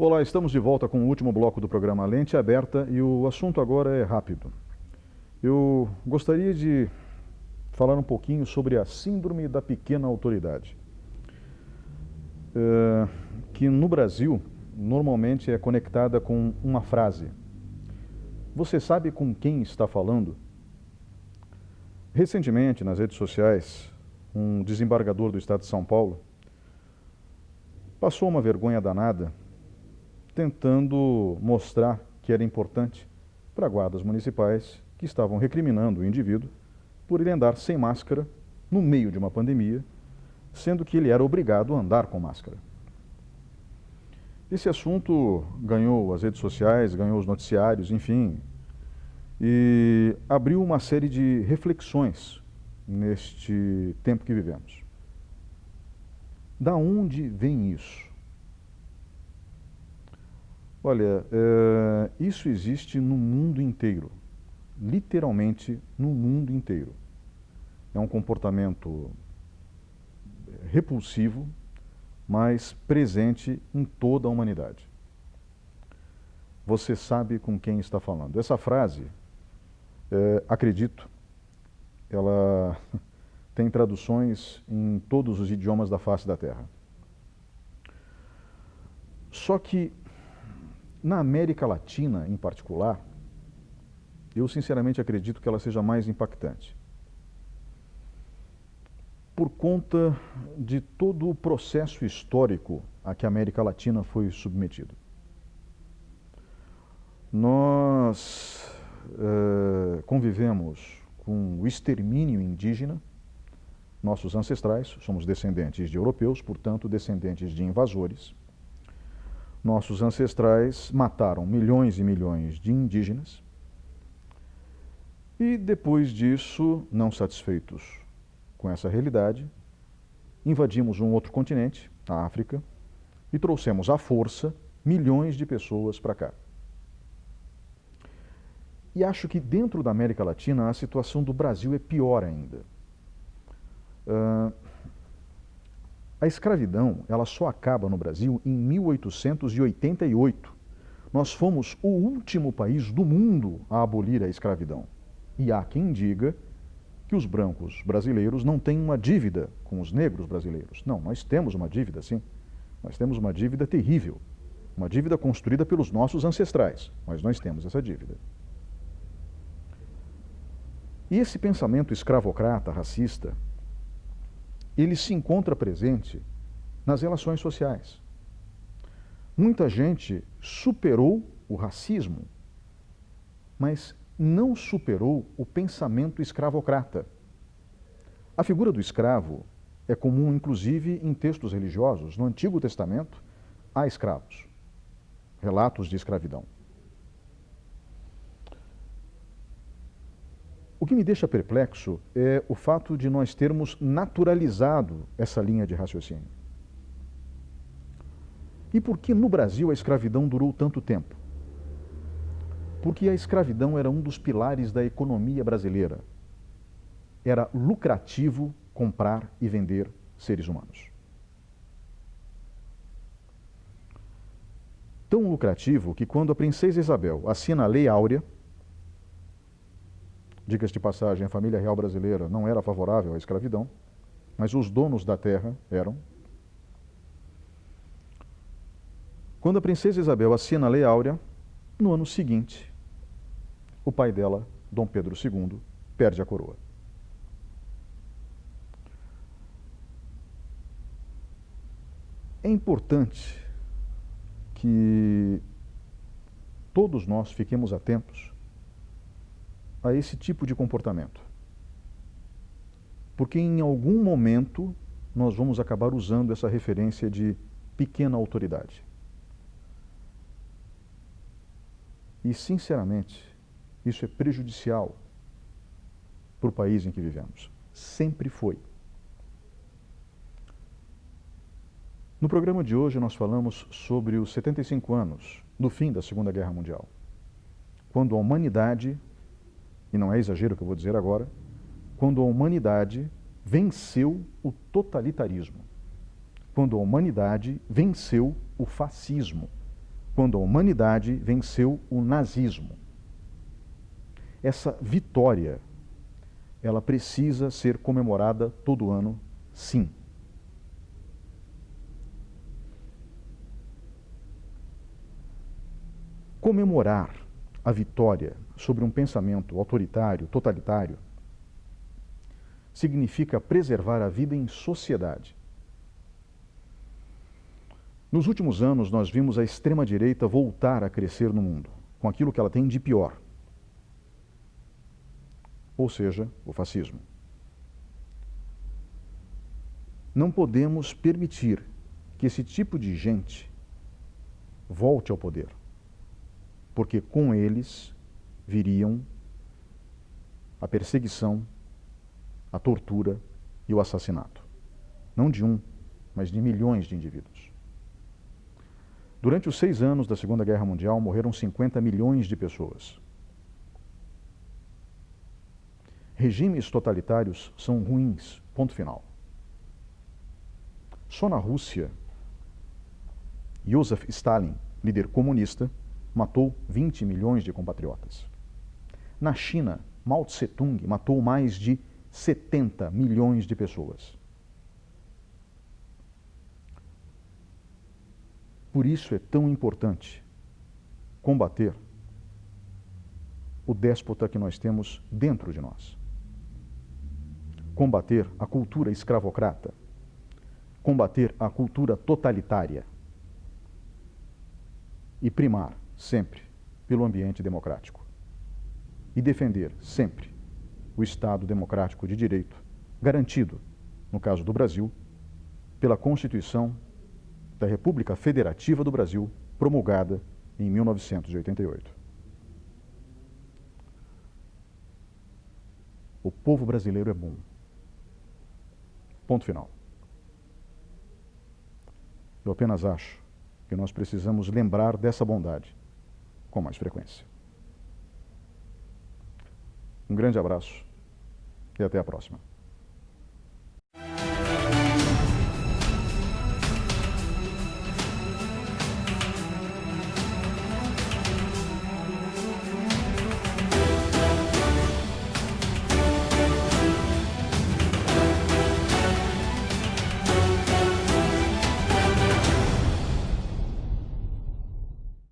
Olá, estamos de volta com o último bloco do programa Lente Aberta e o assunto agora é rápido. Eu gostaria de falar um pouquinho sobre a síndrome da pequena autoridade, que no Brasil normalmente é conectada com uma frase. Você sabe com quem está falando? Recentemente, nas redes sociais, um desembargador do estado de São Paulo passou uma vergonha danada tentando mostrar que era importante para guardas municipais que estavam recriminando o indivíduo por ele andar sem máscara no meio de uma pandemia, sendo que ele era obrigado a andar com máscara. Esse assunto ganhou as redes sociais, ganhou os noticiários, enfim, e abriu uma série de reflexões neste tempo que vivemos. Da onde vem isso? Olha, isso existe no mundo inteiro, literalmente no mundo inteiro. É um comportamento repulsivo, mas presente em toda a humanidade. Você sabe com quem está falando. Essa frase, acredito, ela tem traduções em todos os idiomas da face da Terra. Só que na América Latina, em particular, eu sinceramente acredito que ela seja mais impactante. Por conta de todo o processo histórico a que a América Latina foi submetida. Nós convivemos com o extermínio indígena. Nossos ancestrais, somos descendentes de europeus, portanto, descendentes de invasores. Nossos ancestrais mataram milhões e milhões de indígenas e, depois disso, não satisfeitos com essa realidade, invadimos um outro continente, a África, e trouxemos à força milhões de pessoas para cá. E acho que dentro da América Latina a situação do Brasil é pior ainda. A escravidão, ela só acaba no Brasil em 1888. Nós fomos o último país do mundo a abolir a escravidão. E há quem diga que os brancos brasileiros não têm uma dívida com os negros brasileiros. Não, nós temos uma dívida, sim. Nós temos uma dívida terrível. Uma dívida construída pelos nossos ancestrais. Mas nós temos essa dívida. E esse pensamento escravocrata, racista, ele se encontra presente nas relações sociais. Muita gente superou o racismo, mas não superou o pensamento escravocrata. A figura do escravo é comum, inclusive, em textos religiosos. No Antigo Testamento, há escravos, relatos de escravidão. O que me deixa perplexo é o fato de nós termos naturalizado essa linha de raciocínio. E por que no Brasil a escravidão durou tanto tempo? Porque a escravidão era um dos pilares da economia brasileira. Era lucrativo comprar e vender seres humanos. Tão lucrativo que quando a princesa Isabel assina a Lei Áurea, diga-se de passagem, a família real brasileira não era favorável à escravidão, mas os donos da terra eram. Quando a princesa Isabel assina a Lei Áurea, no ano seguinte, o pai dela, Dom Pedro II, perde a coroa. É importante que todos nós fiquemos atentos a esse tipo de comportamento. Porque em algum momento nós vamos acabar usando essa referência de pequena autoridade. E, sinceramente, isso é prejudicial para o país em que vivemos. Sempre foi. No programa de hoje nós falamos sobre os 75 anos do fim da Segunda Guerra Mundial, quando a humanidade, e não é exagero o que eu vou dizer agora, quando a humanidade venceu o totalitarismo, quando a humanidade venceu o fascismo. quando a humanidade venceu o nazismo. Essa vitória, ela precisa ser comemorada todo ano, sim. Comemorar a vitória sobre um pensamento autoritário, totalitário, significa preservar a vida em sociedade. Nos últimos anos, nós vimos a extrema-direita voltar a crescer no mundo, com aquilo que ela tem de pior, ou seja, o fascismo. Não podemos permitir que esse tipo de gente volte ao poder, porque com eles viriam a perseguição, a tortura e o assassinato. Não de um, mas de milhões de indivíduos. Durante os 6 anos da Segunda Guerra Mundial, morreram 50 milhões de pessoas. Regimes totalitários são ruins, ponto final. Só na Rússia, Joseph Stalin, líder comunista, matou 20 milhões de compatriotas. Na China, Mao Tse-tung matou mais de 70 milhões de pessoas. Por isso é tão importante combater o déspota que nós temos dentro de nós. Combater a cultura escravocrata. Combater a cultura totalitária. E primar sempre pelo ambiente democrático. E defender sempre o Estado democrático de direito, garantido, no caso do Brasil, pela Constituição da República Federativa do Brasil, promulgada em 1988. O povo brasileiro é bom. Ponto final. Eu apenas acho que nós precisamos lembrar dessa bondade com mais frequência. Um grande abraço e até a próxima.